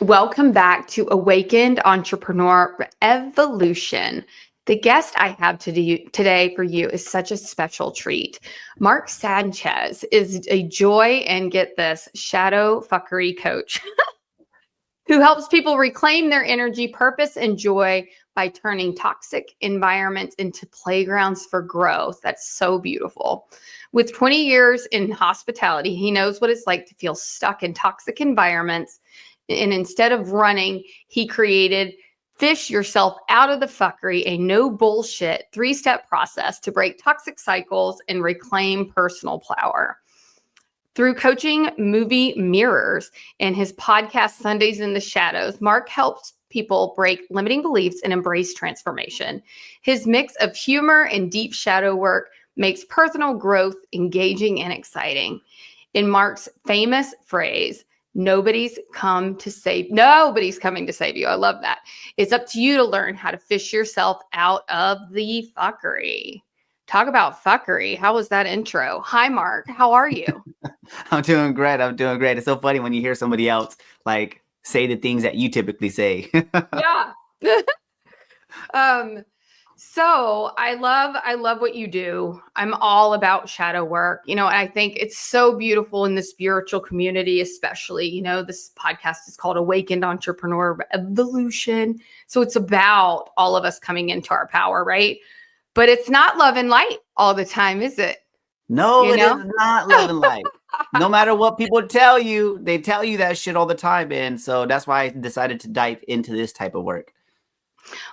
Welcome back to Awakened Entrepreneur Evolution. The guest I have today for you is such a special treat. Mark Sanchez is a joy and get this shadow fuckery coach who helps people reclaim their energy, purpose, and joy by turning toxic environments into playgrounds for growth. That's so beautiful. With 20 years in hospitality, he knows what it's like to feel stuck in toxic environments. And instead of running, he created Fish Yourself Out of the Fuckery, a no bullshit 3-step process to break toxic cycles and reclaim personal power. Through coaching movie mirrors and his podcast, Sundays in the Shadows, Mark helps people break limiting beliefs and embrace transformation. His mix of humor and deep shadow work makes personal growth engaging and exciting. In Mark's famous phrase, nobody's coming to save you. I love that. It's up to you to learn how to fish yourself out of the fuckery. Talk about fuckery. How was that intro? Hi, Mark. How are you? I'm doing great. It's so funny when you hear somebody else like say the things that you typically say. Yeah. So I love what you do. I'm all about shadow work, and I think it's so beautiful in the spiritual community, especially, this podcast is called Awakened Entrepreneur Evolution. So it's about all of us coming into our power, right? But it's not love and light all the time, is it? No, it is not love and light. No matter what people tell you, they tell you that shit all the time. And so that's why I decided to dive into this type of work.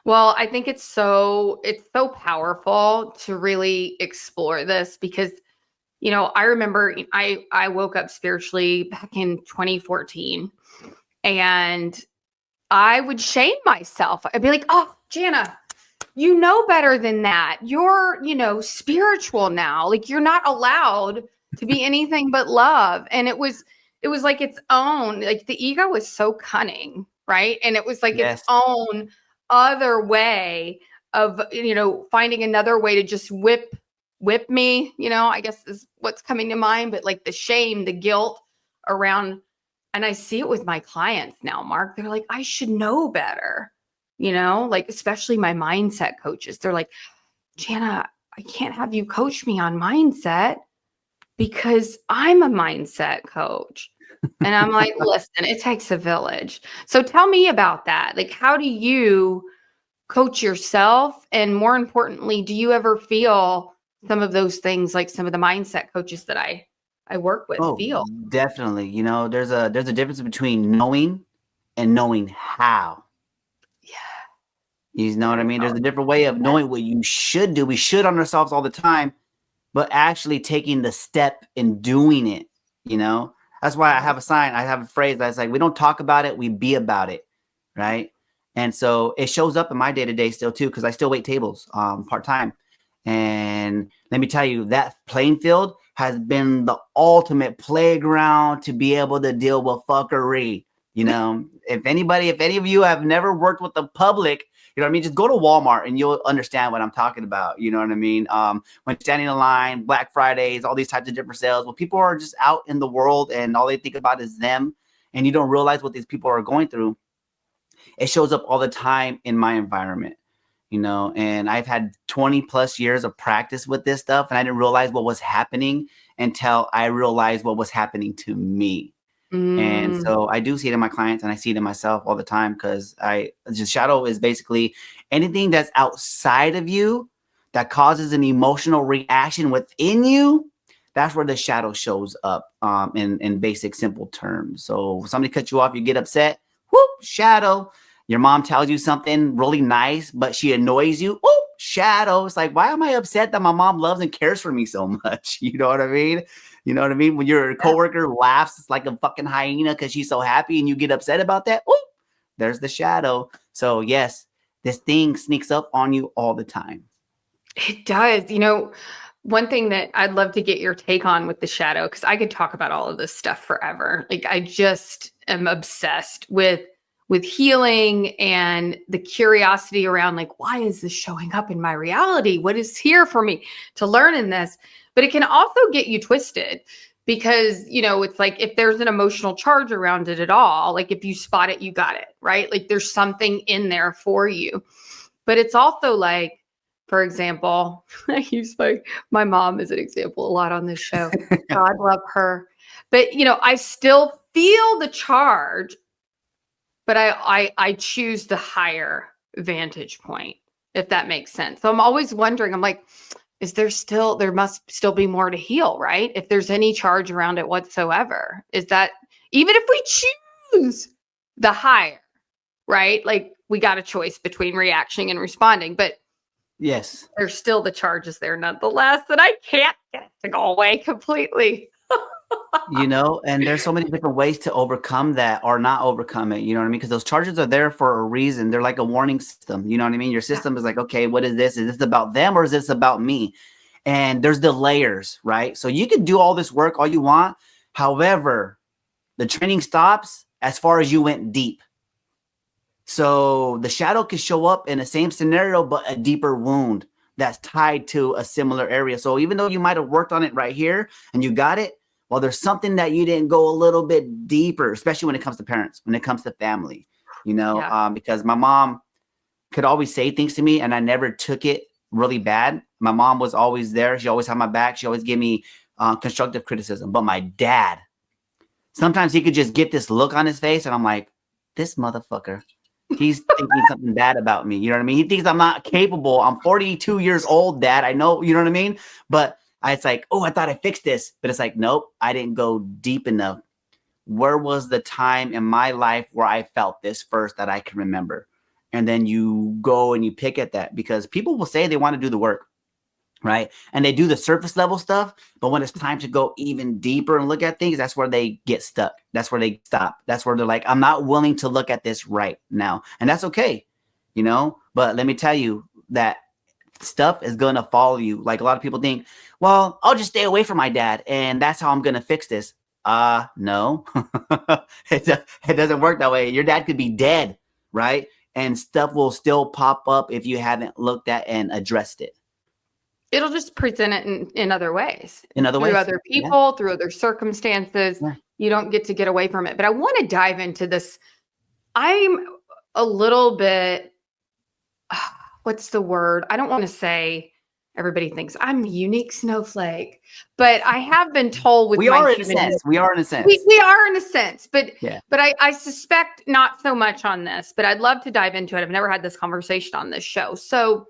Well, I think it's so powerful to really explore this because, I remember I woke up spiritually back in 2014 and I would shame myself. I'd be like, oh, Jana, you know better than that. You're, spiritual now. Like you're not allowed to be anything but love. And it was like its own, like the ego was so cunning, right? And it was like its own other way of, finding another way to just whip me, I guess is what's coming to mind. But like the shame, the guilt around, and I see it with my clients now, Mark. They're like, I should know better. Like especially my mindset coaches, they're like, Jana, I can't have you coach me on mindset because I'm a mindset coach. And I'm like, listen, it takes a village. So tell me about that. Like, how do you coach yourself? And more importantly, do you ever feel some of those things like some of the mindset coaches that I work with feel? Definitely. There's a difference between knowing and knowing how. You know what I mean? There's a different way of knowing what you should do. We should on ourselves all the time, but actually taking the step and doing it, That's why I have a sign. I have a phrase that's like, we don't talk about it, we be about it, right? And so it shows up in my day-to-day still too, because I still wait tables part-time. And let me tell you, that playing field has been the ultimate playground to be able to deal with fuckery. If any of you have never worked with the public, you know what I mean? Just go to Walmart and you'll understand what I'm talking about. You know what I mean? When standing in line, Black Fridays, all these types of different sales, when people are just out in the world and all they think about is them, and you don't realize what these people are going through, it shows up all the time in my environment, and I've had 20 plus years of practice with this stuff, and I didn't realize what was happening until I realized what was happening to me. And so I do see it in my clients and I see it in myself all the time because just shadow is basically anything that's outside of you that causes an emotional reaction within you. That's where the shadow shows up in basic, simple terms. So if somebody cuts you off, you get upset, whoop, shadow. Your mom tells you something really nice, but she annoys you, whoop, shadow. It's like, why am I upset that my mom loves and cares for me so much? You know what I mean? You know what I mean? When your coworker laughs, it's like a fucking hyena because she's so happy and you get upset about that. Ooh, there's the shadow. So yes, this thing sneaks up on you all the time. It does. One thing that I'd love to get your take on with the shadow, because I could talk about all of this stuff forever. Like I just am obsessed with healing and the curiosity around like, why is this showing up in my reality? What is here for me to learn in this? But it can also get you twisted because, it's like if there's an emotional charge around it at all, like if you spot it, you got it, right? Like there's something in there for you. But it's also like, for example, I use my mom as an example a lot on this show. God love her. But, I still feel the charge, but I choose the higher vantage point, if that makes sense. So I'm always wondering, I'm like, there must still be more to heal, right? If there's any charge around it whatsoever, is that even if we choose the higher, right? Like we got a choice between reacting and responding, but yes, there's still the charges there nonetheless that I can't get to go away completely. and there's so many different ways to overcome that or not overcome it. You know what I mean? Because those charges are there for a reason. They're like a warning system. You know what I mean? Your system is like, okay, what is this? Is this about them or is this about me? And there's the layers, right? So you can do all this work all you want. However, the training stops as far as you went deep. So the shadow could show up in the same scenario, but a deeper wound that's tied to a similar area. So even though you might have worked on it right here and you got it, well, there's something that you didn't go a little bit deeper, especially when it comes to parents, when it comes to family, because my mom could always say things to me and I never took it really bad. My mom was always there. She always had my back. She always gave me constructive criticism. But my dad, sometimes he could just get this look on his face and I'm like, this motherfucker. He's thinking something bad about me. You know what I mean? He thinks I'm not capable. I'm 42 years old, Dad. I know, you know what I mean? But it's like, oh, I thought I fixed this. But it's like, nope, I didn't go deep enough. Where was the time in my life where I felt this first that I can remember? And then you go and you pick at that because people will say they want to do the work, right? And they do the surface level stuff. But when it's time to go even deeper and look at things, that's where they get stuck. That's where they stop. That's where they're like, I'm not willing to look at this right now. And that's okay, But let me tell you that stuff is going to follow you. Like a lot of people think, well, I'll just stay away from my dad and that's how I'm going to fix this. No, it doesn't work that way. Your dad could be dead, right? And stuff will still pop up if you haven't looked at and addressed it. It'll just present it in other ways. In other ways. Through other people, through other circumstances. Yeah. You don't get to get away from it. But I want to dive into this. I'm a little bit, what's the word? I don't want to say everybody thinks I'm a unique snowflake, but I have been told with we are in a sense. We are in a sense. We are in a sense, but I suspect not so much on this, but I'd love to dive into it. I've never had this conversation on this show. So,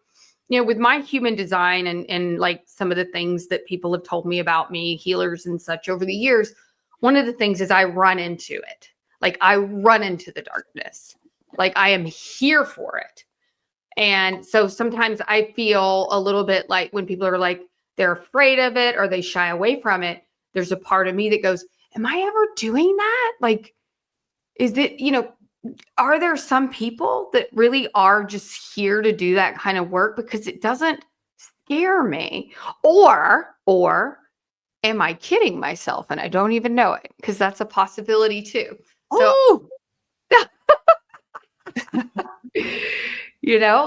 with my human design and like some of the things that people have told me about me, healers and such over the years, one of the things is I run into it. Like I run into the darkness. Like I am here for it. And so sometimes I feel a little bit like when people are like, they're afraid of it or they shy away from it, there's a part of me that goes, am I ever doing that? Like, is it, are there some people that really are just here to do that kind of work because it doesn't scare me? Or am I kidding myself and I don't even know it? Because that's a possibility too. So,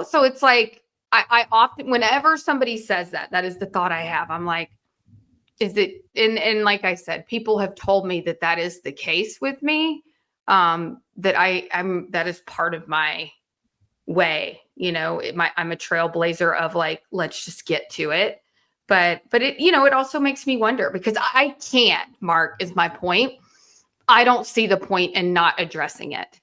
so it's like, I often, whenever somebody says that is the thought I have. I'm like, is it, and like I said, people have told me that is the case with me. That is part of my way, I'm a trailblazer of like, let's just get to it. But it, it also makes me wonder because I can't, Mark, is my point. I don't see the point in not addressing it.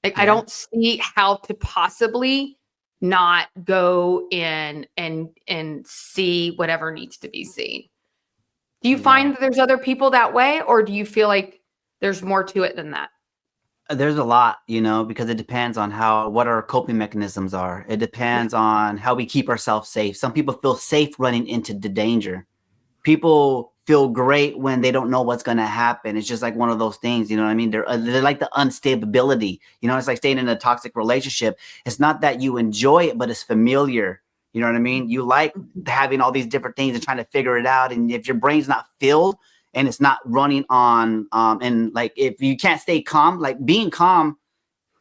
Like, I don't see how to possibly not go in and see whatever needs to be seen. Do you find that there's other people that way, or do you feel like there's more to it than that? There's a lot, because it depends on what our coping mechanisms are. It depends on how we keep ourselves safe. Some people feel safe running into the danger. People feel great when they don't know what's going to happen. It's just like one of those things, you know what I mean? They're like the unstability, it's like staying in a toxic relationship. It's not that you enjoy it, but it's familiar. You know what I mean? You like having all these different things and trying to figure it out. And if your brain's not filled and it's not running on, and like, if you can't stay calm, like being calm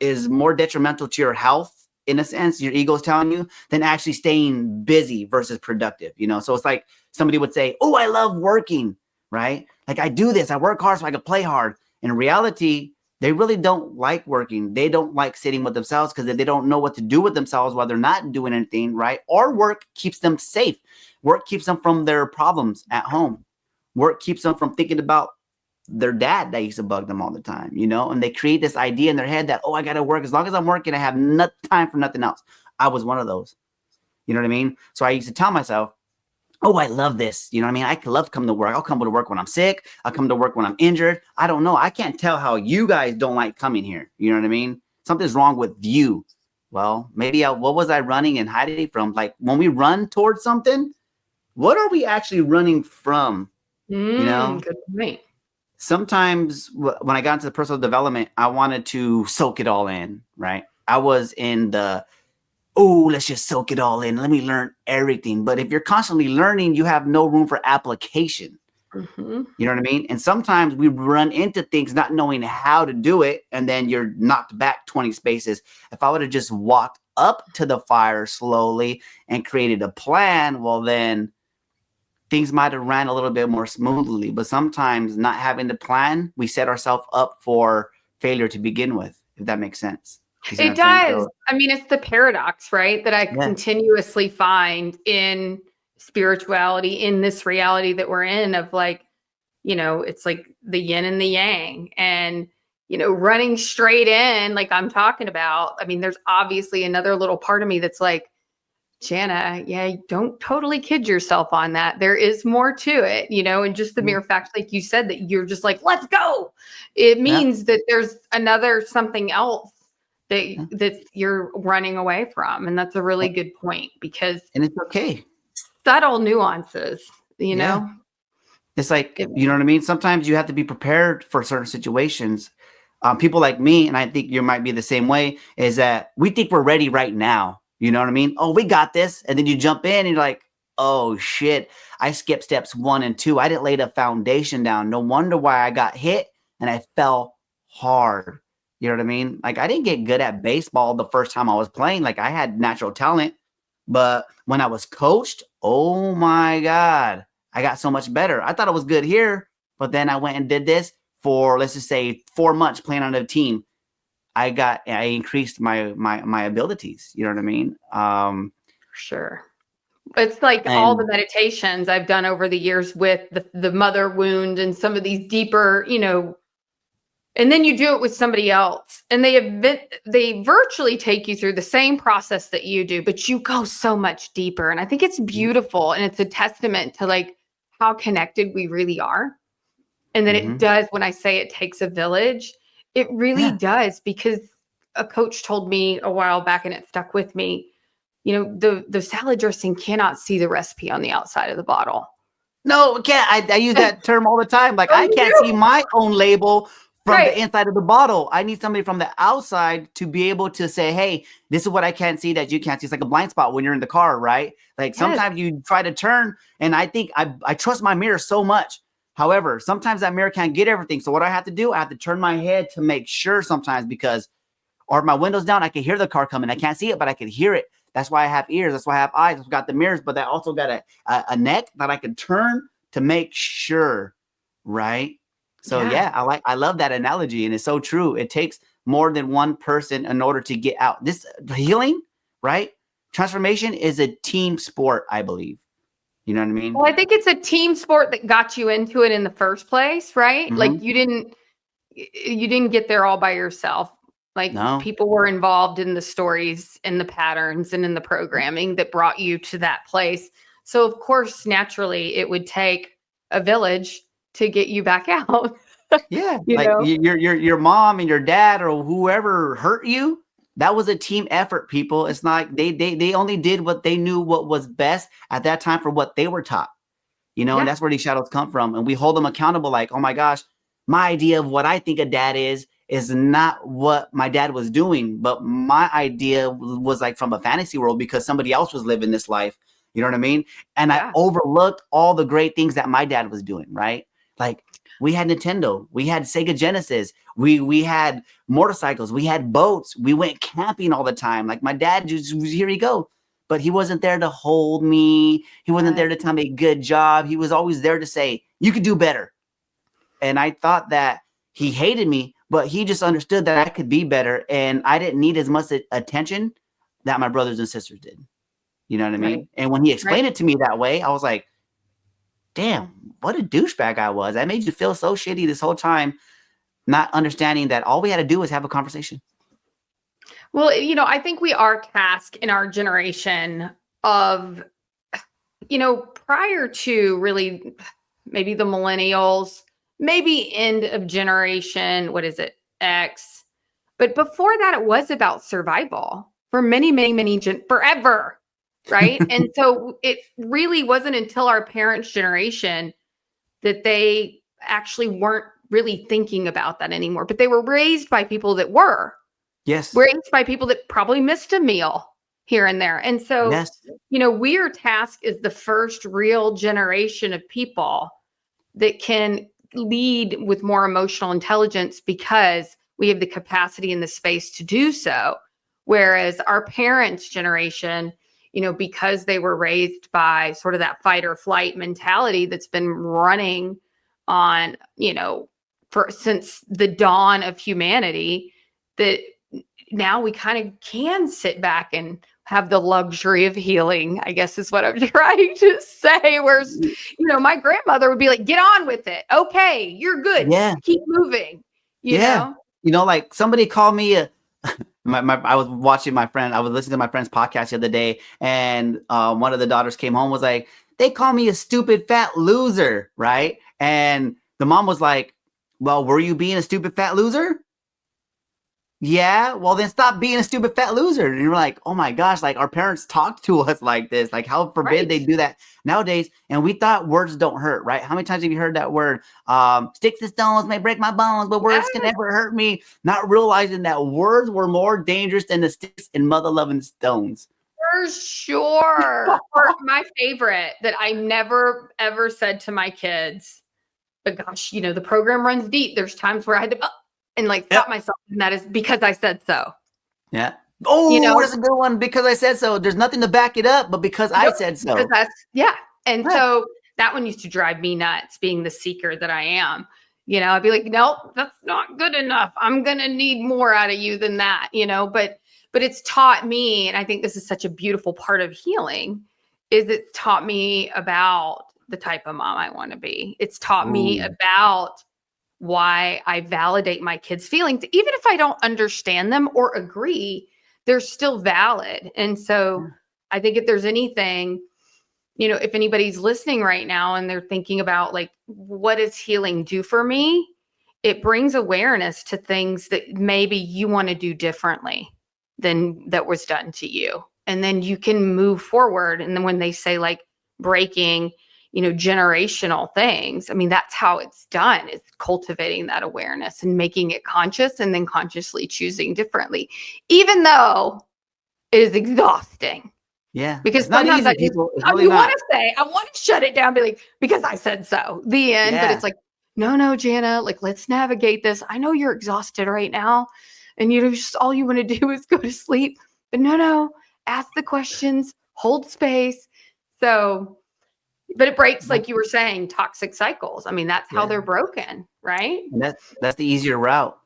is more detrimental to your health, in a sense, your ego's telling you, than actually staying busy versus productive, So it's like somebody would say, oh, I love working, right? Like, I do this, I work hard so I can play hard. In reality, they really don't like working. They don't like sitting with themselves because they don't know what to do with themselves while they're not doing anything, right? Or work keeps them safe. Work keeps them from their problems at home. Work keeps them from thinking about their dad that used to bug them all the time, you know? And they create this idea in their head that, oh, I got to work. As long as I'm working, I have no time for nothing else. I was one of those. You know what I mean? So I used to tell myself, oh, I love this. You know what I mean? I love to come to work. I'll come to work when I'm sick. I'll come to work when I'm injured. I don't know. I can't tell how you guys don't like coming here. You know what I mean? Something's wrong with you. Well, maybe what was I running and hiding from? Like, when we run towards something, what are we actually running from? You know? Good point. Sometimes when I got into the personal development, I wanted to soak it all in, right? I was in the, oh, let's just soak it all in. Let me learn everything. But if you're constantly learning, you have no room for application. Mm-hmm. You know what I mean? And sometimes we run into things not knowing how to do it, and then you're knocked back 20 spaces. If I would have just walked up to the fire slowly and created a plan, well, then things might have ran a little bit more smoothly. But sometimes not having the plan, we set ourselves up for failure to begin with, if that makes sense. It does. I mean, it's the paradox, right? That I continuously find in spirituality, in this reality that we're in, of like, you know, it's like the yin and the yang, and, you know, running straight in, like I'm talking about. I mean, there's obviously another little part of me that's like, Jana, yeah, don't totally kid yourself on that. There is more to it, you know, and just the mere fact, like you said, that you're just like, let's go. It means that there's another something else that you're running away from. And that's a really good point, because and it's okay. Subtle nuances, you know? It's like, you know what I mean? Sometimes you have to be prepared for certain situations. People like me, and I think you might be the same way, is that we think we're ready right now. You know what I mean? Oh, we got this. And then you jump in and you're like, oh shit, I skipped steps 1 and 2. I didn't lay the foundation down. No wonder why I got hit and I fell hard. You know what I mean? Like, I didn't get good at baseball the first time I was playing. Like, I had natural talent, but when I was coached, oh my God, I got so much better. I thought I was good here, but then I went and did this for, let's just say, 4 months playing on a team. I increased my abilities. You know what I mean? Sure. It's like all the meditations I've done over the years with the mother wound and some of these deeper, you know, and then you do it with somebody else, and they virtually take you through the same process that you do, but you go so much deeper. And I think it's beautiful, and it's a testament to like how connected we really are. And then it does, when I say it takes a village, it really does, because a coach told me a while back, and it stuck with me, you know, the salad dressing cannot see the recipe on the outside of the bottle. No, it can't. I use that term all the time. Like, I can't see my own label from the inside of the bottle. I need somebody from the outside to be able to say, hey, this is what I can't see that you can't see. It's like a blind spot when you're in the car, right? Like, sometimes you try to turn, and I think I trust my mirror so much. However, sometimes that mirror can't get everything. So what I have to do, I have to turn my head to make sure sometimes, because, or if my window's down, I can hear the car coming. I can't see it, but I can hear it. That's why I have ears. That's why I have eyes. I've got the mirrors, but I also got a neck that I can turn to make sure, right? So I love that analogy, and it's so true. It takes more than one person in order to get out. This healing, right? Transformation is a team sport, I believe. You know what I mean? Well, I think it's a team sport that got you into it in the first place, right? Like, you didn't get there all by yourself. Like, people were involved in the stories and the patterns and in the programming that brought you to that place. So of course, naturally, it would take a village to get you back out. Your mom and your dad or whoever hurt you, that was a team effort, people. It's not they only did what they knew what was best at that time for what they were taught. You know, and that's where these shadows come from. And we hold them accountable, like, oh my gosh, my idea of what I think a dad is not what my dad was doing, but my idea was like from a fantasy world because somebody else was living this life. You know what I mean? And I overlooked all the great things that my dad was doing, right? Like, we had Nintendo, we had Sega Genesis, we had motorcycles, we had boats, we went camping all the time. Like, my dad just, here you go. But he wasn't there to hold me. He wasn't there to tell me good job. He was always there to say, you could do better. And I thought that he hated me, but he just understood that I could be better and I didn't need as much attention that my brothers and sisters did. You know what I mean? Right. And when he explained Right. it to me that way, I was like, damn, what a douchebag I was. I made you feel so shitty this whole time, not understanding that all we had to do was have a conversation. Well, I think we are tasked in our generation of, prior to really maybe the millennials, maybe end of generation, what is it, X. But before that, it was about survival for many, many, many, forever. Right. And so it really wasn't until our parents' generation that they actually weren't really thinking about that anymore. But they were raised by people that were. Yes. Raised by people that probably missed a meal here and there. And so, Yes. we are tasked as the first real generation of people that can lead with more emotional intelligence because we have the capacity and the space to do so. Whereas our parents' generation, because they were raised by sort of that fight or flight mentality that's been running on, since the dawn of humanity, that now we kind of can sit back and have the luxury of healing, I guess is what I'm trying to say. Whereas, my grandmother would be like, get on with it. Okay, you're good. Yeah. Keep moving. You know? Like somebody called me I was watching I was listening to my friend's podcast the other day, and one of the daughters came home, was like, they call me a stupid fat loser, right? And the mom was like, well, were you being a stupid fat loser? Yeah, well then stop being a stupid fat loser. And you're like, oh my gosh, like our parents talk to us like this, like how forbid they do that nowadays. And we thought words don't hurt, right? How many times have you heard that word? Sticks and stones may break my bones, but words can never hurt me. Not realizing that words were more dangerous than the sticks and mother loving stones. For sure. My favorite that I never ever said to my kids, but gosh, the program runs deep. There's times where I had to and stop myself, and that is because I said so. Yeah. Oh, that's a good one. Because I said so. There's nothing to back it up, but because I said so. And so that one used to drive me nuts, being the seeker that I am. I'd be like, nope, that's not good enough. I'm gonna need more out of you than that. But it's taught me, and I think this is such a beautiful part of healing, is it's taught me about the type of mom I want to be. It's taught me about why I validate my kids' feelings. Even if I don't understand them or agree, they're still valid. And so I think if there's anything, if anybody's listening right now and they're thinking about what does healing do for me? It brings awareness to things that maybe you want to do differently than that was done to you. And then you can move forward. And then when they say breaking, generational things, I mean, that's how it's done, is cultivating that awareness and making it conscious and then consciously choosing differently, even though it is exhausting. Yeah. Because it's not sometimes easy, people. It's really you not. I want to shut it down, be like, because I said so, the end. But it's like, no, Jana, let's navigate this. I know you're exhausted right now and just all you want to do is go to sleep, but no, ask the questions, hold space. So, but it breaks, like you were saying, toxic cycles. I mean, that's how they're broken, right? And that's the easier route,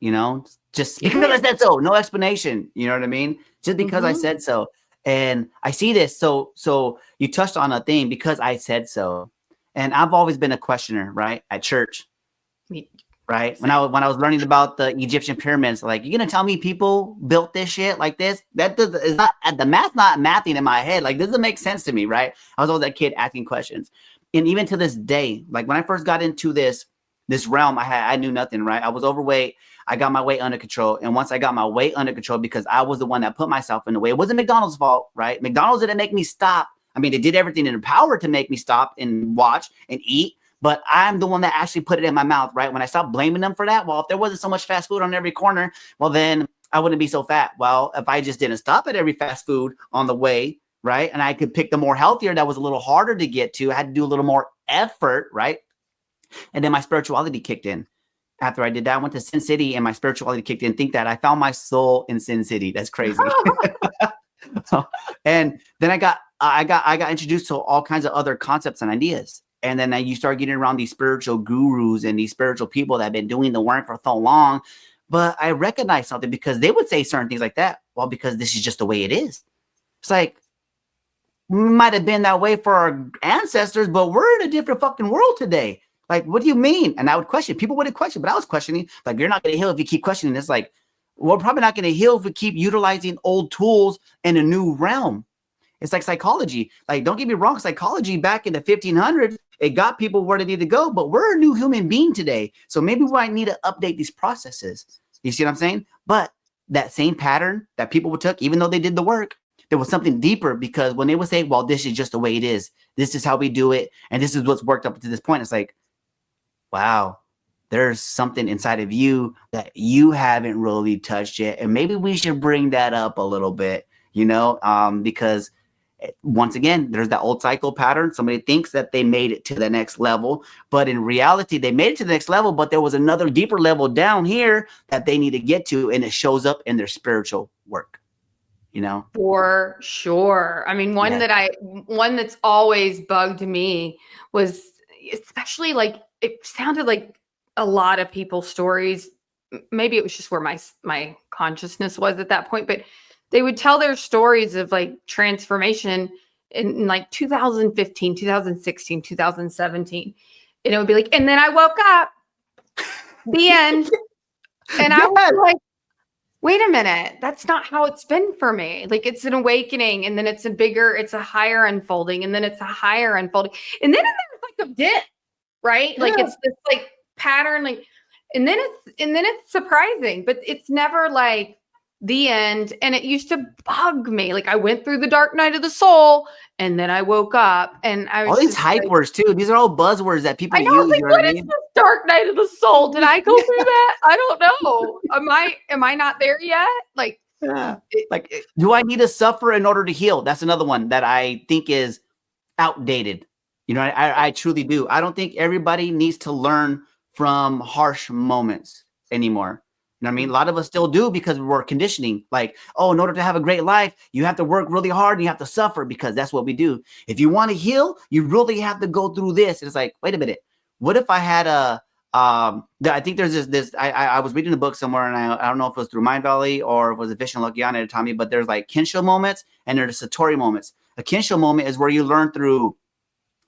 just because I said so, no explanation. You know what I mean? Just because I said so. And I see this. So you touched on a thing, because I said so. And I've always been a questioner, right? At church, right? When I was learning about the Egyptian pyramids, like, you're gonna tell me people built this shit like this? That is not, the math's not mathing in my head. Like, doesn't make sense to me, right? I was always that kid asking questions. And even to this day, like when I first got into this realm, I knew nothing, right? I was overweight. I got my weight under control. And once I got my weight under control, because I was the one that put myself in the way, it wasn't McDonald's fault, right? McDonald's didn't make me stop. I mean, they did everything in their power to make me stop and watch and eat, but I'm the one that actually put it in my mouth, right? When I stopped blaming them for that, well, if there wasn't so much fast food on every corner, well, then I wouldn't be so fat. Well, if I just didn't stop at every fast food on the way, right, and I could pick the more healthier that was a little harder to get to, I had to do a little more effort, right? And then my spirituality kicked in. After I did that, I went to Sin City and my spirituality kicked in. Think that I found my soul in Sin City. That's crazy. And then I got introduced to all kinds of other concepts and ideas. And then you start getting around these spiritual gurus and these spiritual people that have been doing the work for so long. But I recognize something because they would say certain things like that. Well, because this is just the way it is. It's like, might have been that way for our ancestors, but we're in a different fucking world today. Like, what do you mean? And I would question. People wouldn't question, but I was questioning. Like, you're not going to heal if you keep questioning. It's like, we're probably not going to heal if we keep utilizing old tools in a new realm. It's like psychology. Like, don't get me wrong, psychology back in the 1500s, it got people where they need to go, but we're a new human being today. So maybe we might need to update these processes. You see what I'm saying? But that same pattern that people took, even though they did the work, there was something deeper, because when they would say, well, this is just the way it is, this is how we do it, and this is what's worked up to this point, it's like, wow, there's something inside of you that you haven't really touched yet. And maybe we should bring that up a little bit, because once again, there's that old cycle pattern. Somebody thinks that they made it to the next level, but in reality, they made it to the next level, but there was another deeper level down here that they need to get to, and it shows up in their spiritual work. For sure. I mean, one that's always bugged me was, especially like, it sounded like a lot of people's stories. Maybe it was just where my consciousness was at that point, but they would tell their stories of like transformation in like 2015, 2016, 2017. And it would be like, and then I woke up, the end. And I was like, wait a minute, that's not how it's been for me. Like, it's an awakening, and then it's a higher unfolding, and then it's a higher unfolding. And then there's like a dip, right? Yeah. Like, it's this like pattern, like, and then it's surprising, but it's never like the end. And it used to bug me. Like, I went through the dark night of the soul, and then I woke up, and I was all these hype words too. These are all buzzwords that people use. Like, what is this dark night of the soul? Did I go through that? I don't know. Am I not there yet? Like, do I need to suffer in order to heal? That's another one that I think is outdated. I truly do. I don't think everybody needs to learn from harsh moments anymore. You know what I mean? A lot of us still do, because we're conditioning. Like, oh, in order to have a great life, you have to work really hard and you have to suffer, because that's what we do. If you want to heal, you really have to go through this. It's like, wait a minute. What if I had I think there's this I was reading a book somewhere, and I don't know if it was through Mind Valley or if it was a Vision Lokiana at Tommy, but there's like Kensho moments and there's Satori moments. A Kensho moment is where you learn through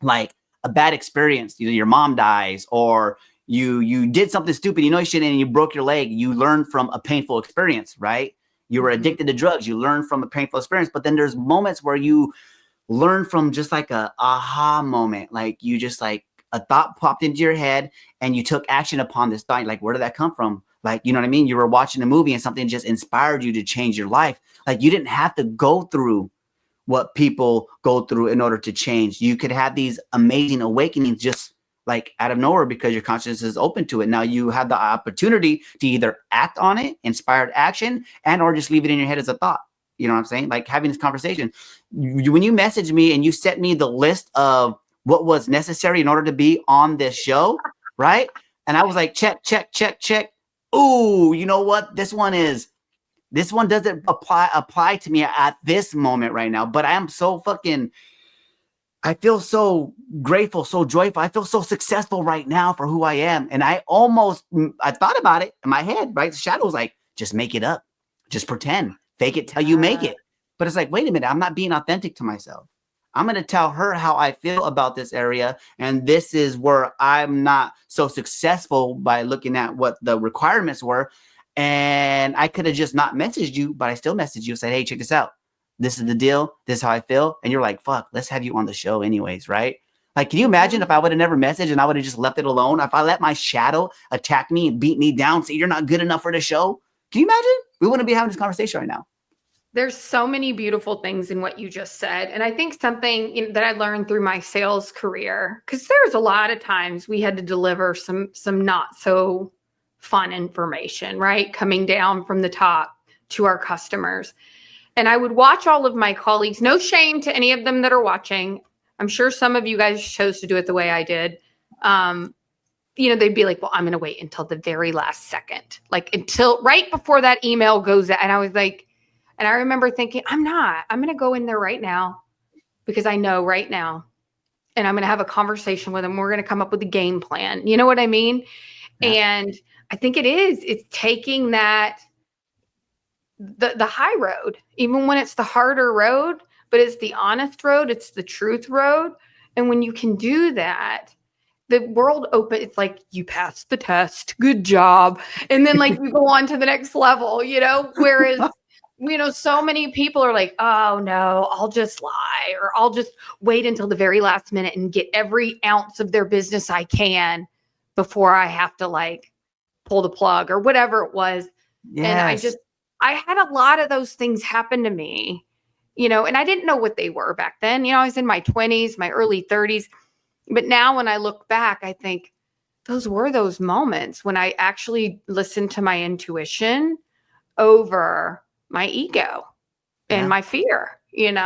like a bad experience. Either your mom dies, or you did something stupid, you shouldn't, and you broke your leg. You learn from a painful experience, right? You were addicted to drugs. You learn from a painful experience. But then there's moments where you learn from just like a aha moment. Like, you just like a thought popped into your head and you took action upon this thought. Like, where did that come from? Like, you know what I mean? You were watching a movie and something just inspired you to change your life. Like, you didn't have to go through what people go through in order to change. You could have these amazing awakenings just like out of nowhere, because your consciousness is open to it. Now you have the opportunity to either act on it, inspired action, and or just leave it in your head as a thought. You know what I'm saying? Like, having this conversation. When you messaged me and you sent me the list of what was necessary in order to be on this show, right? And I was like, check, check, check, check. Ooh, you know what? This one doesn't apply to me at this moment right now. But I am so I feel so grateful, so joyful. I feel so successful right now for who I am. And I thought about it in my head, right? The shadow was like, just make it up. Just pretend. Fake it till you make it. But it's like, wait a minute, I'm not being authentic to myself. I'm going to tell her how I feel about this area. And this is where I'm not so successful by looking at what the requirements were. And I could have just not messaged you, but I still messaged you and said, hey, check this out. This is the deal. This is how I feel. And you're like, fuck, let's have you on the show anyways, right? Like, can you imagine if I would have never messaged and I would have just left it alone? If I let my shadow attack me and beat me down, say you're not good enough for the show? Can you imagine? We wouldn't be having this conversation right now. There's so many beautiful things in what you just said. And I think something that I learned through my sales career, because there's a lot of times we had to deliver some not so fun information, right? Coming down from the top to our customers. And I would watch all of my colleagues, no shame to any of them that are watching. I'm sure some of you guys chose to do it the way I did. They'd be like, well, I'm going to wait until the very last second, like until right before that email goes out. And I was like, and I remember thinking, I'm going to go in there right now, because I know right now and I'm going to have a conversation with them. We're going to come up with a game plan. You know what I mean? Yeah. And I think it's taking that, the high road, even when it's the harder road, but it's the honest road. It's the truth road. And when you can do that, the world open. It's like, you passed the test, good job. And then like you go on to the next level, whereas, so many people are like, oh no, I'll just lie, or I'll just wait until the very last minute and get every ounce of their business I can before I have to like pull the plug or whatever it was. And Yes. I had a lot of those things happen to me, and I didn't know what they were back then. I was in my 20s, my early 30s. But now when I look back, I think those were those moments when I actually listened to my intuition over my ego and my fear, and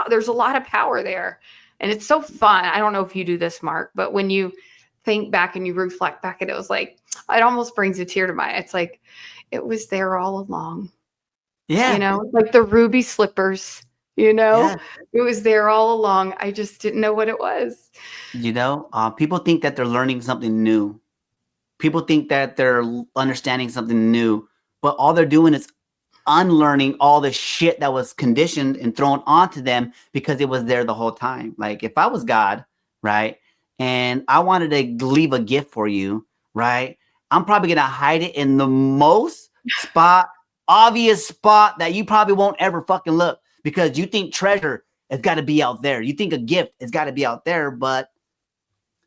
there's a lot of power there. And it's so fun. I don't know if you do this, Mark, but when you think back and you reflect back, and it was like, it almost brings a tear to my eye. It's like, it was there all along. Yeah. Like the ruby slippers, Yeah. it was there all along. I just didn't know what it was. People think that they're learning something new. People think that they're understanding something new, but all they're doing is unlearning all the shit that was conditioned and thrown onto them because it was there the whole time. Like if I was God, right, and I wanted to leave a gift for you, right, I'm probably going to hide it in the most obvious spot that you probably won't ever fucking look, because you think treasure has got to be out there. You think a gift has got to be out there, but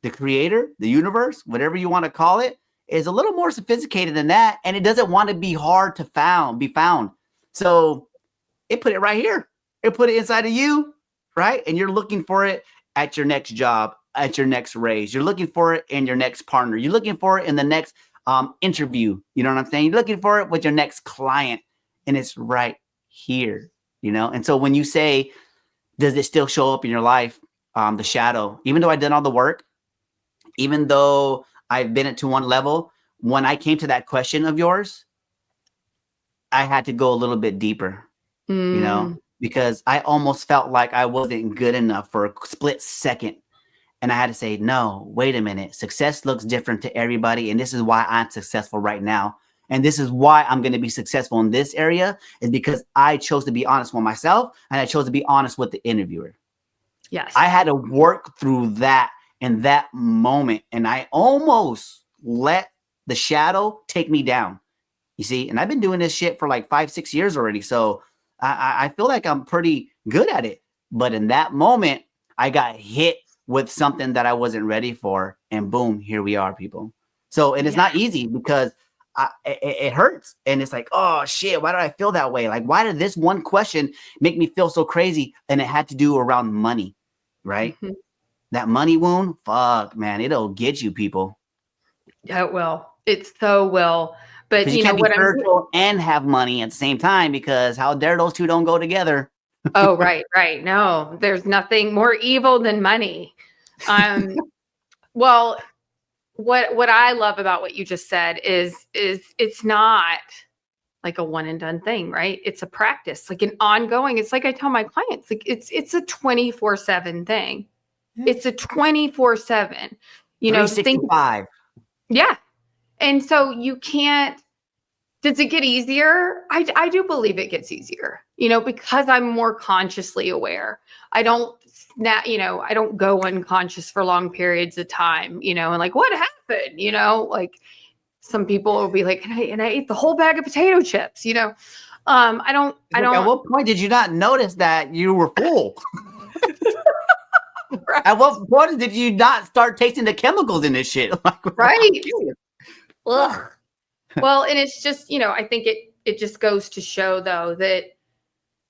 the creator, the universe, whatever you want to call it, is a little more sophisticated than that. And it doesn't want to be hard to be found. So it put it right here. It put it inside of you, right? And you're looking for it at your next job, at your next raise. You're looking for it in your next partner. You're looking for it in the next interview. You know what I'm saying? You're looking for it with your next client, and it's right here, And so when you say, does it still show up in your life? The shadow, even though I did all the work, even though I've been to one level, when I came to that question of yours, I had to go a little bit deeper, because I almost felt like I wasn't good enough for a split second. And I had to say, no, wait a minute. Success looks different to everybody. And this is why I'm successful right now. And this is why I'm going to be successful in this area, is because I chose to be honest with myself, and I chose to be honest with the interviewer. Yes. I had to work through that in that moment. And I almost let the shadow take me down. You see, and I've been doing this shit for like 5-6 years already. So I feel like I'm pretty good at it. But in that moment, I got hit with something that I wasn't ready for. And boom, here we are, people. So, and it's not easy, because it hurts. And it's like, oh shit, why did I feel that way? Like, why did this one question make me feel so crazy? And it had to do around money, right? Mm-hmm. That money wound, fuck, man, it'll get you, people. Yeah, it will. It so will. But you can't be spiritual and have money at the same time, because how dare those two don't go together? Oh, right. No, there's nothing more evil than money. Well, what I love about what you just said is it's not like a one and done thing, right? It's a practice, like an ongoing. It's like I tell my clients, like it's a 24/7 thing. Yeah. It's a 24/7. 365. Yeah. And so you can't. Does it get easier? I do believe it gets easier, because I'm more consciously aware. I don't I don't go unconscious for long periods of time, and like, what happened? Like some people will be like, and I ate the whole bag of potato chips, I don't. At what point did you not notice that you were full? Right. At what point did you not start tasting the chemicals in this shit? Right. Ugh. Well, and it's just, I think it just goes to show, though, that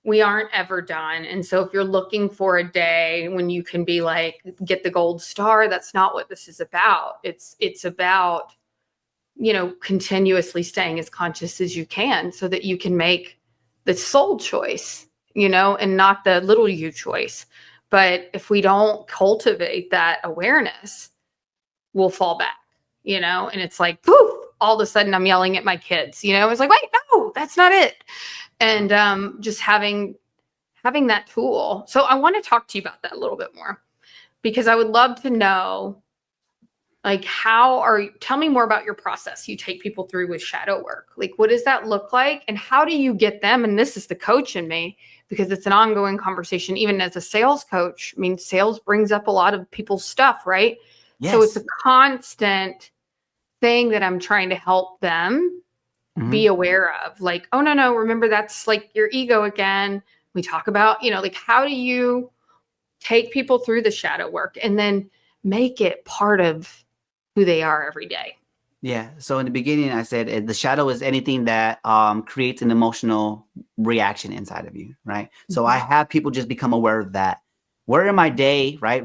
we aren't ever done. And so if you're looking for a day when you can be like, get the gold star, that's not what this is about. It's about, continuously staying as conscious as you can, so that you can make the soul choice, and not the little you choice. But if we don't cultivate that awareness, we'll fall back, and it's like, poof. All of a sudden I'm yelling at my kids, it's like, wait, no, that's not it. And just having that tool. So I want to talk to you about that a little bit more. because I would love to know, like, tell me more about your process you take people through with shadow work. Like, what does that look like? And how do you get them? And this is the coach in me, because it's an ongoing conversation, even as a sales coach. I mean, sales brings up a lot of people's stuff, right? Yes. So it's a constant thing that I'm trying to help them be aware of. Like, oh, no, remember, that's like your ego again. We talk about, like, how do you take people through the shadow work and then make it part of who they are every day? Yeah. So in the beginning, I said the shadow is anything that creates an emotional reaction inside of you, right? So I have people just become aware of that. Where in my day, right?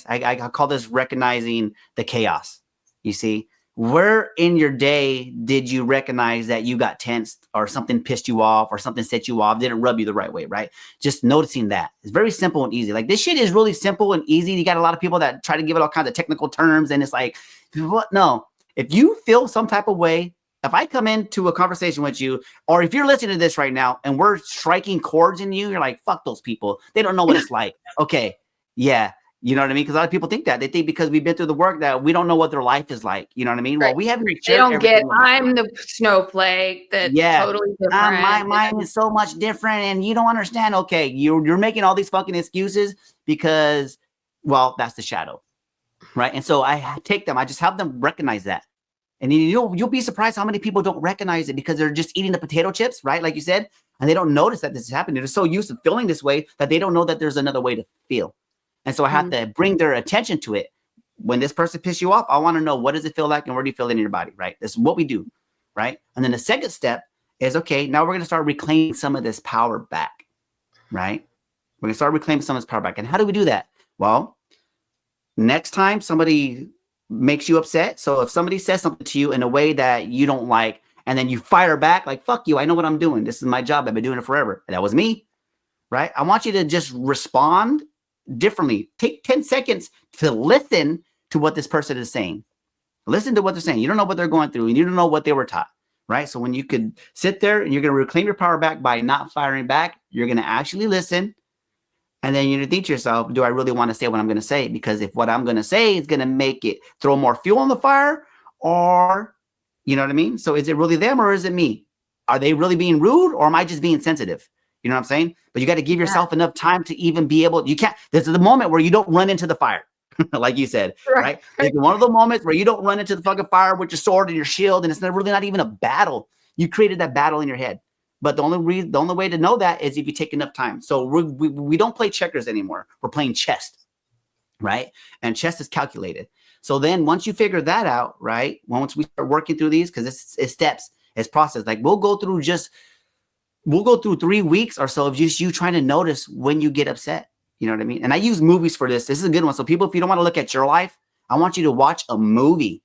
I call this recognizing the chaos. You see, where in your day did you recognize that you got tensed or something pissed you off or something set you off, didn't rub you the right way, right? Just noticing that. It's very simple and easy. Like, this shit is really simple and easy. You got a lot of people that try to give it all kinds of technical terms, and it's like, what? No. If you feel some type of way, if I come into a conversation with you, or if you're listening to this right now and we're striking chords in you, you're like, fuck those people. They don't know what it's like. Okay. Yeah. You know what I mean? Because a lot of people think that. They think because we've been through the work that we don't know what their life is like. You know what I mean? Right. Well, we haven't They don't get, everything. I'm the snowflake that's totally different. Mine is so much different and you don't understand. Okay. You're making all these fucking excuses because, well, that's the shadow. Right. And so I take them, I just have them recognize that. And you'll be surprised how many people don't recognize it because they're just eating the potato chips, right? Like you said, and they don't notice that this is happening. They're so used to feeling this way that they don't know that there's another way to feel. And so I have to bring their attention to it. When this person pisses you off, I want to know, what does it feel like and where do you feel it in your body, right? This is what we do, right? And then the second step is, okay, now we're going to start reclaiming some of this power back, right? We're going to start reclaiming some of this power back. And how do we do that? Well, next time somebody makes you upset. So if somebody says something to you in a way that you don't like, and then you fire back like, fuck you, I know what I'm doing. This is my job. I've been doing it forever. That was me, right? I want you to just respond differently. Take 10 seconds to listen to what this person is saying. Listen to what they're saying. You don't know what they're going through and you don't know what they were taught, right? So when you could sit there and you're going to reclaim your power back by not firing back, you're going to actually listen. And then you're going to think to yourself, do I really want to say what I'm going to say? Because if what I'm going to say is going to make it throw more fuel on the fire, or, you know what I mean? So is it really them or is it me? Are they really being rude or am I just being sensitive? You know what I'm saying? But you got to give yourself enough time to even be able, you can't, there's the moment where you don't run into the fire, like you said, right? It's one of the moments where you don't run into the fucking fire with your sword and your shield, and it's really not even a battle. You created that battle in your head. But the only way to know that is if you take enough time. So we don't play checkers anymore. We're playing chess, right? And chess is calculated. So then once you figure that out, right? Once we start working through these, because it's steps, it's process. Like we'll go through 3 weeks or so of just you trying to notice when you get upset. You know what I mean? And I use movies for this. This is a good one. So people, if you don't want to look at your life, I want you to watch a movie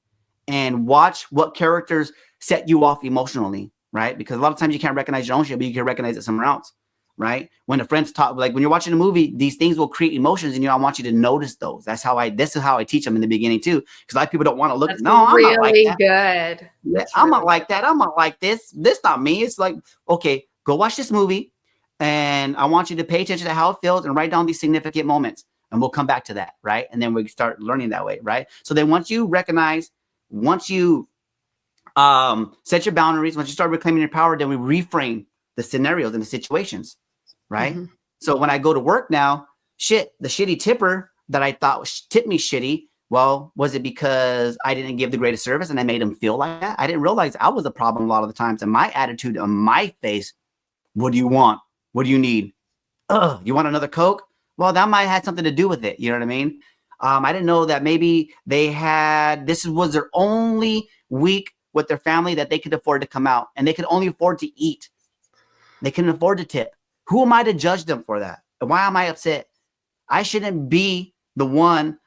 and watch what characters set you off emotionally. Right? Because a lot of times you can't recognize your own shit, but you can recognize it somewhere else. Right? When a friend's talk, like when you're watching a movie, these things will create emotions in you. I want you to notice those. This is how I teach them in the beginning too. Because a lot of people don't want to look. That's No, I'm not like that. Good. Yeah, I'm not like that. I'm not like this. This not me. It's like, okay, go watch this movie. And I want you to pay attention to how it feels and write down these significant moments. And we'll come back to that. Right? And then we start learning that way. Right? So then once you set your boundaries, once you start reclaiming your power, then we reframe the scenarios and the situations, right? So when I go to work now, the shitty tipper that I thought tipped me shitty, well, was it because I didn't give the greatest service and I made him feel like that? I didn't realize I was the problem a lot of the times. And my attitude on my face, what do you want? What do you need? You want another Coke? Well, that might have had something to do with it. You know what I mean? I didn't know that maybe this was their only week with their family that they could afford to come out and they could only afford to eat. They couldn't afford to tip. Who am I to judge them for that? And why am I upset? I shouldn't be the one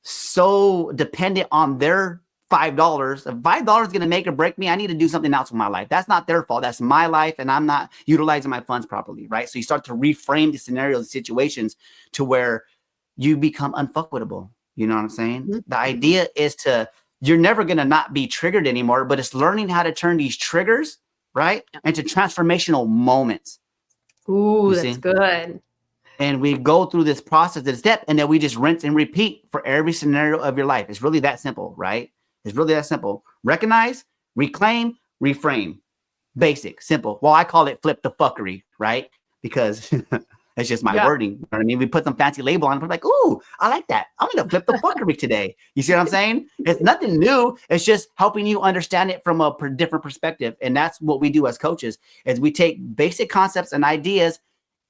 so dependent on their $5. If $5 is going to make or break me, I need to do something else with my life. That's not their fault. That's my life. And I'm not utilizing my funds properly. Right. So you start to reframe the scenarios and situations to where you become unfuckwittable. You know what I'm saying? The idea is you're never going to not be triggered anymore, but it's learning how to turn these triggers, right, into transformational moments. Ooh, that's good. And we go through this process, this step, and then we just rinse and repeat for every scenario of your life. It's really that simple, right? It's really that simple. Recognize, reclaim, reframe. Basic, simple. Well, I call it flip the fuckery, right? Because it's just my Yeah. wording. You know what I mean? We put some fancy label on it. We're like, ooh, I like that. I'm going to flip the fuckery today. You see what I'm saying? It's nothing new. It's just helping you understand it from a different perspective. And that's what we do as coaches is we take basic concepts and ideas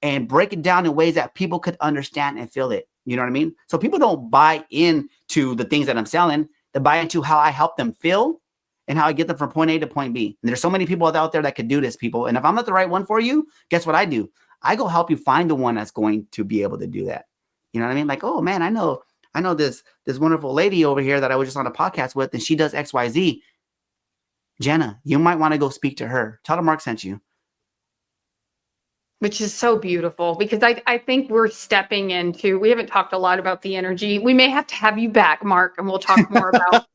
and break it down in ways that people could understand and feel it. You know what I mean? So people don't buy into the things that I'm selling. They buy into how I help them feel and how I get them from point A to point B. And there's so many people out there that could do this, people. And if I'm not the right one for you, guess what I do? I go help you find the one that's going to be able to do that. You know what I mean? Like, oh man, I know this wonderful lady over here that I was just on a podcast with, and she does XYZ. Jenna, you might want to go speak to her. Tell her Mark sent you. Which is so beautiful because I think we're stepping into, we haven't talked a lot about the energy. We may have to have you back, Mark, and we'll talk more about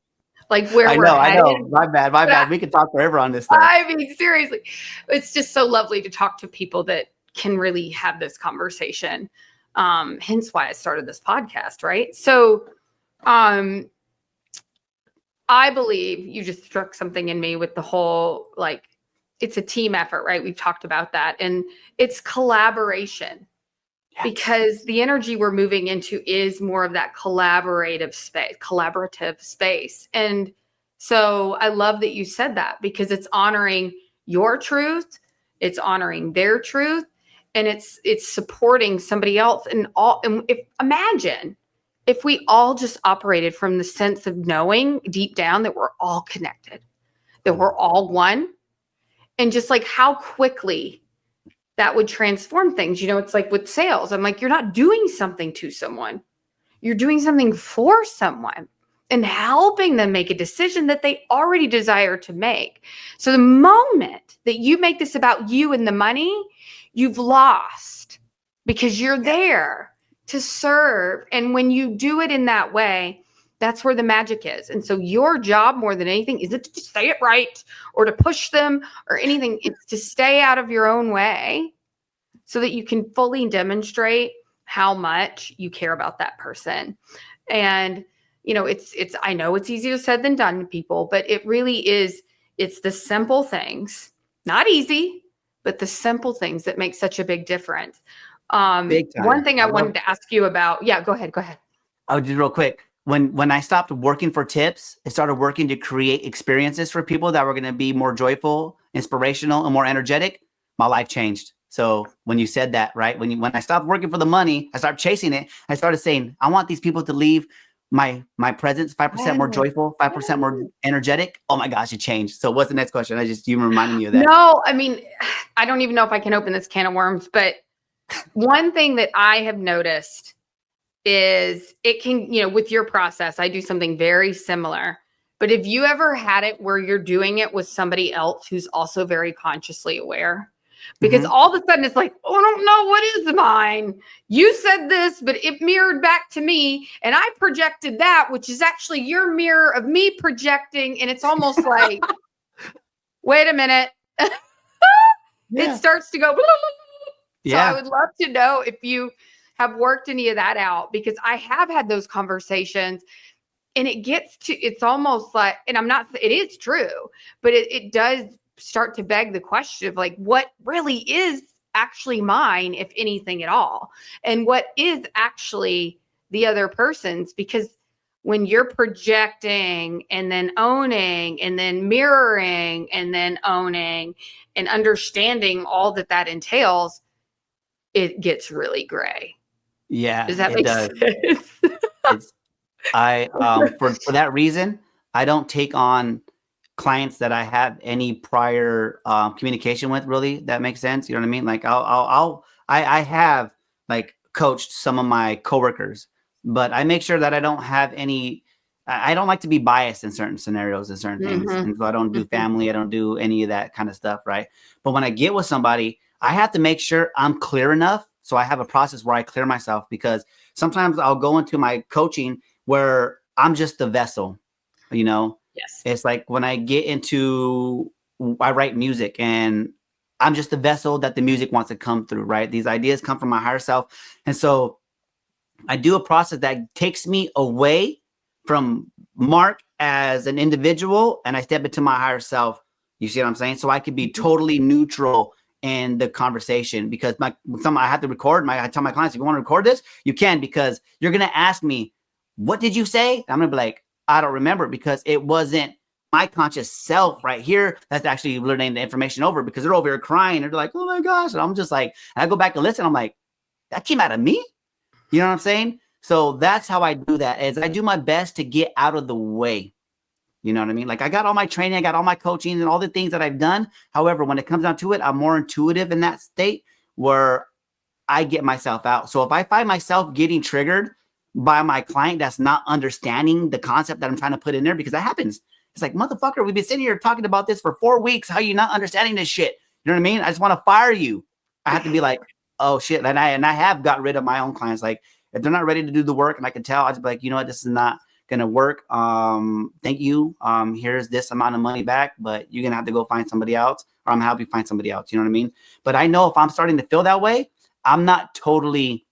like where I we're headed. know. My bad. We can talk forever on this stuff. I mean, seriously, it's just so lovely to talk to people that can really have this conversation. Hence why I started this podcast, right? So I believe you just struck something in me with the whole, like, it's a team effort, right? We've talked about that. And it's collaboration. Yes. Because the energy we're moving into is more of that collaborative space. And so I love that you said that because it's honoring your truth, it's honoring their truth, and it's supporting somebody else. And imagine if we all just operated from the sense of knowing deep down that we're all connected, that we're all one. And just like how quickly that would transform things. You know, it's like with sales. I'm like, you're not doing something to someone. You're doing something for someone and helping them make a decision that they already desire to make. So the moment that you make this about you and the money, you've lost because you're there to serve. And when you do it in that way, that's where the magic is. And so your job more than anything isn't to say it right or to push them or anything. It's to stay out of your own way so that you can fully demonstrate how much you care about that person. And, you know, I know it's easier said than done to people, but it really is. It's the simple things, not easy, but the simple things that make such a big difference. Big time. One thing I wanted to ask you about. Yeah, go ahead. Oh, just real quick. When I stopped working for tips, I started working to create experiences for people that were going to be more joyful, inspirational, and more energetic. My life changed. So when you said that, right? When I stopped working for the money, I started chasing it. I started saying, I want these people to leave my presence 5% more joyful, 5% more energetic. Oh my gosh, it changed. So what's the next question? You reminded me of that. No, I mean, I don't even know if I can open this can of worms, but one thing that I have noticed is it can, you know, with your process, I do something very similar. But have you ever had it where you're doing it with somebody else who's also very consciously aware? Because all of a sudden it's like, oh, I don't know what is mine. You said this, but it mirrored back to me. And I projected that, which is actually your mirror of me projecting. And it's almost like, wait a minute. It starts to go. So I would love to know if you have worked any of that out, because I have had those conversations and it's almost like, and it is true, but it does start to beg the question of like, what really is actually mine, if anything at all, and what is actually the other person's? Because when you're projecting and then owning and then mirroring and then owning and understanding all that entails, it gets really gray. Yeah, does that make sense? For that reason, I don't take on clients that I have any prior communication with. Really, that makes sense. You know what I mean? Like I have like coached some of my coworkers, but I make sure that I don't have any. I don't like to be biased in certain scenarios and certain things, and so I don't do family. I don't do any of that kind of stuff, right? But when I get with somebody, I have to make sure I'm clear enough. So I have a process where I clear myself, because sometimes I'll go into my coaching where I'm just the vessel, you know? Yes. It's like when I write music and I'm just the vessel that the music wants to come through, right? These ideas come from my higher self. And so I do a process that takes me away from Mark as an individual, and I step into my higher self. You see what I'm saying? So I could be totally neutral in the conversation, because I have to record. I tell my clients, if you want to record this, you can, because you're going to ask me, what did you say? I'm going to be like, I don't remember, because it wasn't my conscious self right here that's actually learning the information over, because they're over here crying. They're like, oh my gosh. And I'm just like, I go back and listen. I'm like, that came out of me. You know what I'm saying? So that's how I do that, is I do my best to get out of the way. You know what I mean? Like, I got all my training, I got all my coaching and all the things that I've done. However, when it comes down to it, I'm more intuitive in that state where I get myself out. So if I find myself getting triggered by my client that's not understanding the concept that I'm trying to put in there, because that happens. It's like, motherfucker, we've been sitting here talking about this for 4 weeks. How are you not understanding this shit? You know what I mean? I just want to fire you. I have to be like, oh shit. And I have got rid of my own clients. Like, if they're not ready to do the work and I can tell, I just be like, you know what, this is not gonna work. Thank you. Here's this amount of money back, but you're gonna have to go find somebody else, or I'm gonna help you find somebody else. You know what I mean? But I know if I'm starting to feel that way, I'm not totally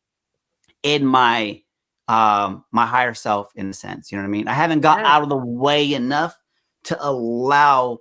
in my my higher self, in a sense. You know what I mean? I haven't got out of the way enough to allow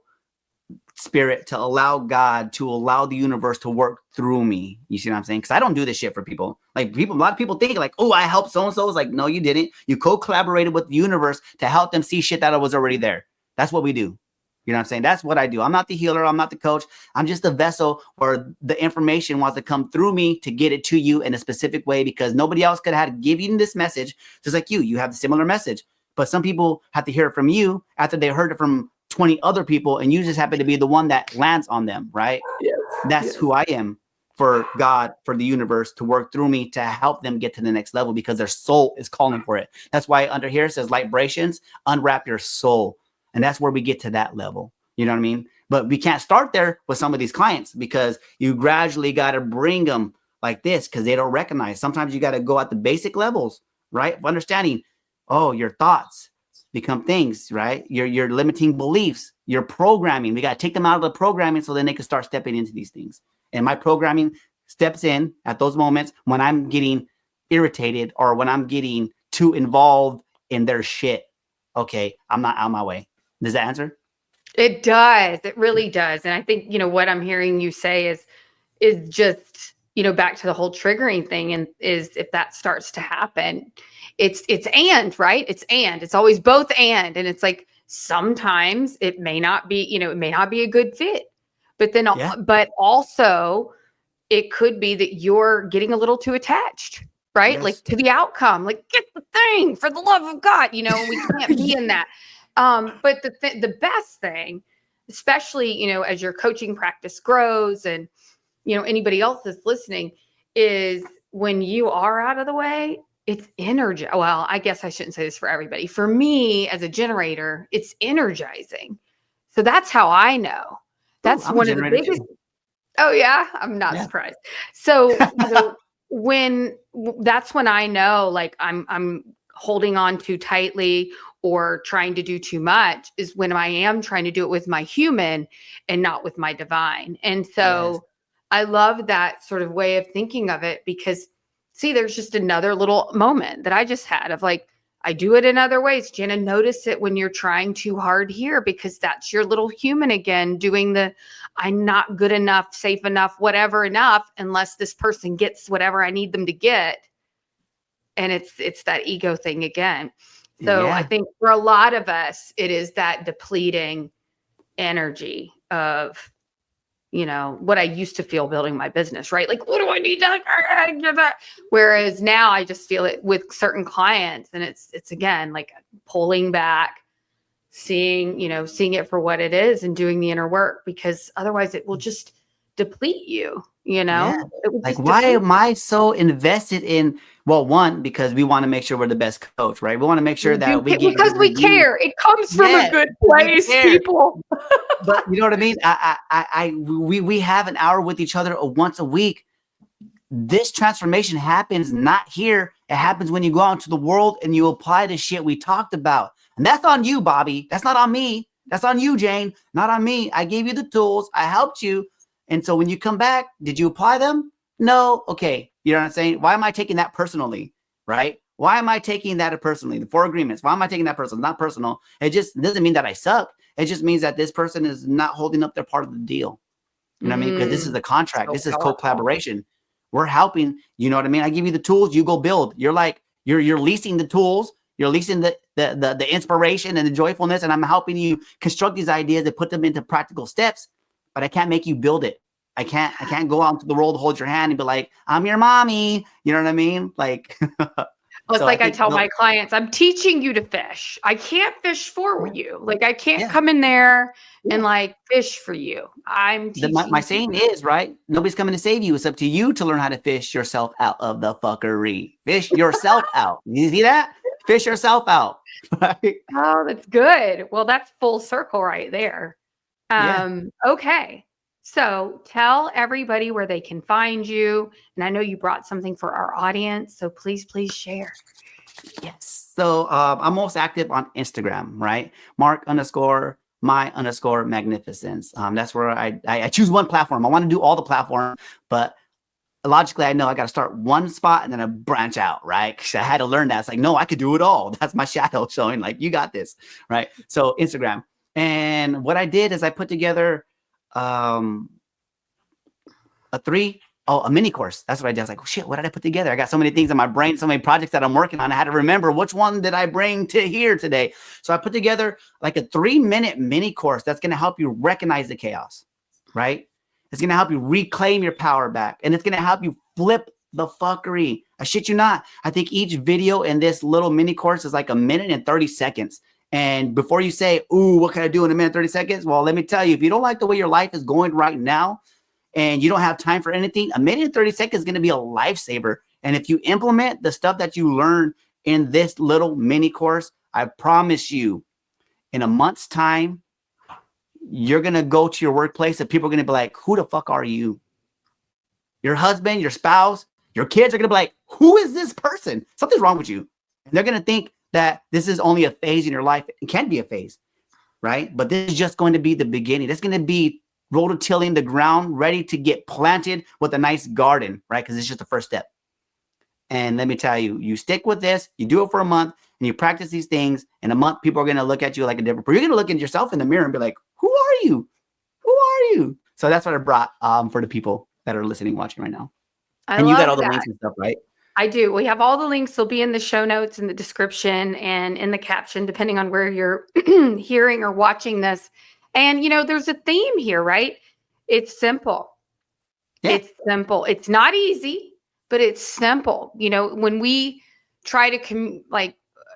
spirit, to allow God, to allow the universe to work through me. You see what I'm saying? Because I don't do this shit for people. Like, a lot of people think like, oh, I helped so-and-so. It's like, no, you didn't. You co-collaborated with the universe to help them see shit that was already there. That's what we do. You know what I'm saying? That's what I do. I'm not the healer. I'm not the coach. I'm just the vessel where the information wants to come through me to get it to you in a specific way, because nobody else could have given you this message. Just like you have a similar message, but some people have to hear it from you after they heard it from 20 other people, and you just happen to be the one that lands on them, right? Yes. That's who I am, for God, for the universe to work through me to help them get to the next level, because their soul is calling for it. That's why under here it says vibrations, unwrap your soul. And that's where we get to that level. You know what I mean? But we can't start there with some of these clients, because you gradually got to bring them like this, because they don't recognize. Sometimes you got to go at the basic levels, right? Of understanding, oh, your thoughts become things, right? Your limiting beliefs, your programming. We got to take them out of the programming so then they can start stepping into these things. And my programming steps in at those moments when I'm getting irritated or when I'm getting too involved in their shit. Okay, I'm not out of my way. Does that answer? It does. It really does. And I think, what I'm hearing you say is just, back to the whole triggering thing, and is if that starts to happen, it's right? It's always both and it's like, sometimes it may not be, it may not be a good fit, but then, but also it could be that you're getting a little too attached, right? Yes. Like, to the outcome, like, get the thing, for the love of God, we can't be in that. But the best thing, especially, as your coaching practice grows, and, anybody else that's listening, is when you are out of the way, it's energy. Well, I guess I shouldn't say this for everybody. For me as a generator, it's energizing. So that's how I know. That's one of the biggest. Oh yeah, I'm not surprised. So, that's when I know, like, I'm holding on too tightly or trying to do too much, is when I am trying to do it with my human and not with my divine. And so I love that sort of way of thinking of it, because see, there's just another little moment that I just had of like, I do it in other ways. Jana, notice it when you're trying too hard here, because that's your little human again doing the, I'm not good enough, safe enough, whatever enough, unless this person gets whatever I need them to get. And it's that ego thing again. So I think for a lot of us, it is that depleting energy of, what I used to feel building my business, right? Like, what do I need to get that? Whereas now I just feel it with certain clients, and it's again, like pulling back, seeing it for what it is and doing the inner work, because otherwise it will just deplete you, Like, why am I so invested in, well, one, because we want to make sure we're the best coach, right? We want to make sure that we get because we care. It comes from a good place, people. But you know what I mean? We have an hour with each other once a week. This transformation happens not here. It happens when you go out into the world and you apply the shit we talked about. And that's on you, Bobby. That's not on me. That's on you, Jane. Not on me. I gave you the tools. I helped you. And so when you come back, did you apply them? No. Okay. You know what I'm saying? Why am I taking that personally? Right? Why am I taking that personally? The 4 agreements. Why am I taking that personal? Not personal. It just doesn't mean that I suck. It just means that this person is not holding up their part of the deal. You know what I mean? Because this is a contract. So this is powerful. co-collaboration. We're helping. You know what I mean? I give you the tools. You go build. You're like you're leasing the tools. You're leasing the inspiration and the joyfulness, and I'm helping you construct these ideas and put them into practical steps. But I can't make you build it. I can't go out into the world, hold your hand, and be like, "I'm your mommy." You know what I mean? Like, Well, it's like I tell my clients, I'm teaching you to fish. I can't fish for you. Like I can't come in there and like fish for you. I'm teaching my saying is, right? Nobody's coming to save you. It's up to you to learn how to fish yourself out of the fuckery. Fish yourself out. You see that? Fish yourself out. Right? Oh, that's good. Well, that's full circle right there. Okay. So tell everybody where they can find you. And I know you brought something for our audience. So please share. Yes. So I'm most active on Instagram, right? Mark_my_magnificence. That's where I choose one platform. I want to do all the platforms, but logically, I know I got to start one spot and then I branch out, right? Because I had to learn that. It's like, no, I could do it all. That's my shadow showing, like, you got this, right? So Instagram. And what I did is I put together a mini course. That's what I did. I was like, oh, shit, what did I put together? I got so many things in my brain, so many projects that I'm working on. I had to remember which one did I bring to here today. So I put together like a 3-minute mini course that's going to help you recognize the chaos, right? It's going to help you reclaim your power back. And it's going to help you flip the fuckery. I shit you not. I think each video in this little mini course is like 1minute and 30 seconds. And before you say, ooh, what can I do in 1minute, 30 seconds? Well, let me tell you, if you don't like the way your life is going right now, and you don't have time for anything, 1minute and 30 seconds is going to be a lifesaver. And if you implement the stuff that you learn in this little mini course, I promise you, in a month's time, you're going to go to your workplace and people are going to be like, who the fuck are you? Your husband, your spouse, your kids are going to be like, who is this person? Something's wrong with you. And they're going to think that this is only a phase in your life. It can be a phase, right? But this is just going to be the beginning. That's going to be rototilling the ground, ready to get planted with a nice garden, right? Because it's just the first step. And let me tell you, you stick with this, you do it for a month, and you practice these things. In a month, people are going to look at you like a different person. You're going to look at yourself in the mirror and be like, who are you? Who are you? So that's what I brought for the people that are listening, watching right now. And you got all the links and stuff, right? I do. We have all the links. They'll be in the show notes, in the description, and in the caption, depending on where you're hearing or watching this. And, there's a theme here, right? It's simple. Yeah. It's simple. It's not easy, but it's simple. When we try to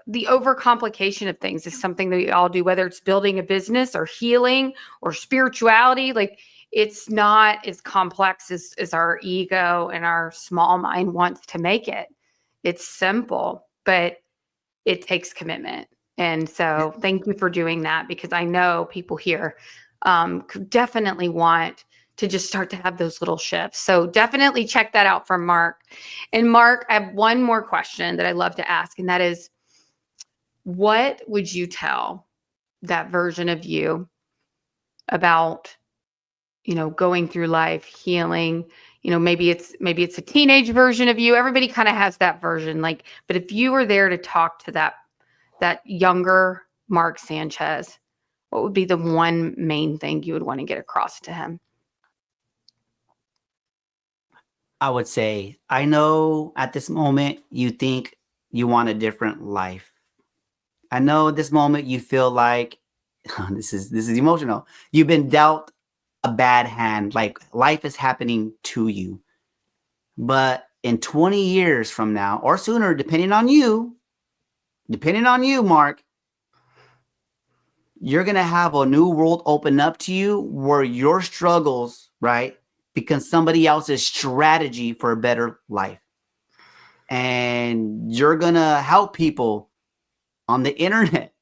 the overcomplication of things is something that we all do, whether it's building a business or healing or spirituality, like it's not as complex as our ego and our small mind wants to make it. It's simple, but it takes commitment. And so thank you for doing that, because I know people here definitely want to just start to have those little shifts. So definitely check that out from Mark. And Mark, I have one more question that I love to ask, and that is, what would you tell that version of you about, going through life, healing? Maybe it's a teenage version of you. Everybody kind of has that version. But if you were there to talk to that younger Mark Sanchez, what would be the one main thing you would want to get across to him? I would say, I know at this moment you think you want a different life. I know at this moment you feel like this is emotional. You've been dealt a bad hand, like life is happening to you. But in 20 years from now or sooner, depending on you, Mark, you're going to have a new world open up to you where your struggles, right, become somebody else's strategy for a better life. And you're going to help people on the internet,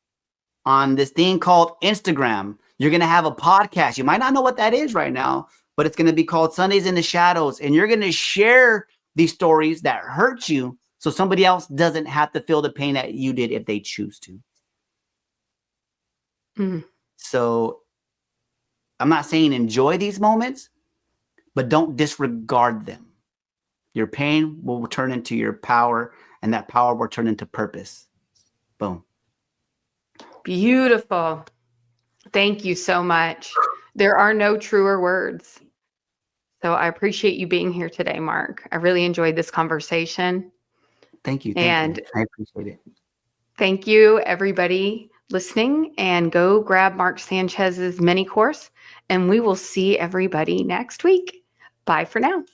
on this thing called Instagram. You're going to have a podcast. You might not know what that is right now, but it's going to be called Sundays in the Shadows. And you're going to share these stories that hurt you so somebody else doesn't have to feel the pain that you did if they choose to. So I'm not saying enjoy these moments, but don't disregard them. Your pain will turn into your power, and that power will turn into purpose. Boom. Beautiful. Thank you so much. There are no truer words. So I appreciate you being here today, Mark. I really enjoyed this conversation. Thank you. And I appreciate it. thank you, everybody listening. And go grab Mark Sanchez's mini course. And we will see everybody next week. Bye for now.